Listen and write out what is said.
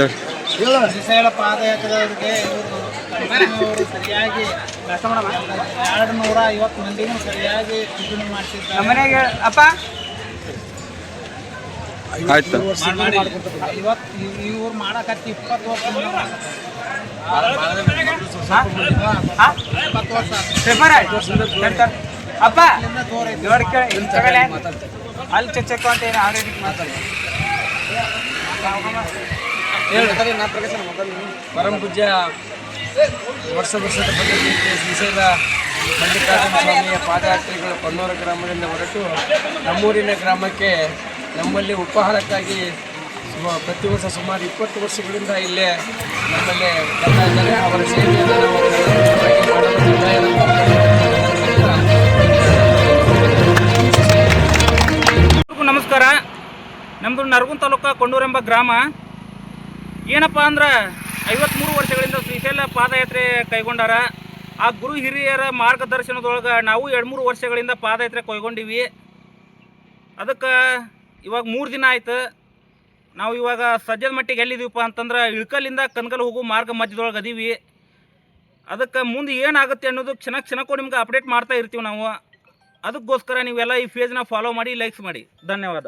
ಆಯ್ತು ಶ್ರೀಶೈಲ ಪಾದಯಾತ್ರೆಯವರಿಗೆ ಇವರು ಸರಿಯಾಗಿ 250 ಮಂದಿನೂ ಸರಿಯಾಗಿ ಇದನ್ನು ಮಾಡಿಸಿದ್ದಾರೆ. ಮನೆಗೆ ಅಪ್ಪ ಆಯ್ತು ಇವತ್ತು ಇವ್ರು ಮಾಡಕತ್ತಿ 20 ವರ್ಷ 20 ವರ್ಷ ಪೇಪರ್ ಅಪ್ಪ ಅಲ್ಲಿ ಚಚ್ಚಕ್ಕ ಅಂತ ಏನು ಆಲ್ರೆಡಿ ಮಾತಾಡಿ ಪರಮ ಪೂಜ್ಯ ವರ್ಷದ ಪದ್ಧತಿ ಶ್ರೀಶೈಲ ಮಲ್ಲಿಕಾರ್ಜುನ ಸ್ವಾಮಿಯ ಪಾದಯಾತ್ರೆಗಳು ಕೊಣ್ಣೂರು ಗ್ರಾಮದಿಂದ ಹೊರಟು ನಮ್ಮೂರಿನ ಗ್ರಾಮಕ್ಕೆ ನಮ್ಮಲ್ಲಿ ಉಪಹಾರಕ್ಕಾಗಿ ಪ್ರತಿ ವರ್ಷ ಸುಮಾರು 20 ವರ್ಷಗಳಿಂದ ಇಲ್ಲೇ ನಮ್ಮಲ್ಲಿ ಬರ್ತಾ ಇದ್ದಾರೆ. ಅವರ ಸೇವೆಯನ್ನು ನಾವು ನಮಸ್ಕಾರ. ನಮ್ಮದು ನರಗುಂದ ತಾಲೂಕು ಕೊಂಡೂರೆಂಬ ಗ್ರಾಮ. ಏನಪ್ಪ ಅಂದ್ರೆ 53 ವರ್ಷಗಳಿಂದ ಶ್ರೀಶೈಲ ಪಾದಯಾತ್ರೆ ಕೈಗೊಂಡಾರ. ಆ ಗುರು ಹಿರಿಯರ ಮಾರ್ಗದರ್ಶನದೊಳಗೆ ನಾವು 2-3 ವರ್ಷಗಳಿಂದ ಪಾದಯಾತ್ರೆ ಕೈಗೊಂಡಿವಿ. ಅದಕ್ಕೆ ಇವಾಗ 3 ದಿನ ಆಯ್ತು. ನಾವು ಇವಾಗ ಸದ್ಯದ ಮಟ್ಟಿಗೆ ಎಲ್ಲಿದ್ದೀವಪ್ಪ ಅಂತಂದ್ರೆ ಇಳ್ಕಲ್ಲಿಂದ ಕನ್ಗಲ್ ಹೋಗೋ ಮಾರ್ಗ ಮಧ್ಯದೊಳಗೆ ಅದೀವಿ. ಅದಕ್ಕೆ ಮುಂದೆ ಏನಾಗುತ್ತೆ ಅನ್ನೋದು ಕ್ಷಣಕ್ಕೂ ನಿಮ್ಗೆ ಅಪ್ಡೇಟ್ ಮಾಡ್ತಾ ಇರ್ತೀವಿ ನಾವು. ಅದಕ್ಕೋಸ್ಕರ ನೀವೆಲ್ಲ ಈ ಪೇಜ್ನ ಫಾಲೋ ಮಾಡಿ, ಲೈಕ್ಸ್ ಮಾಡಿ. ಧನ್ಯವಾದ.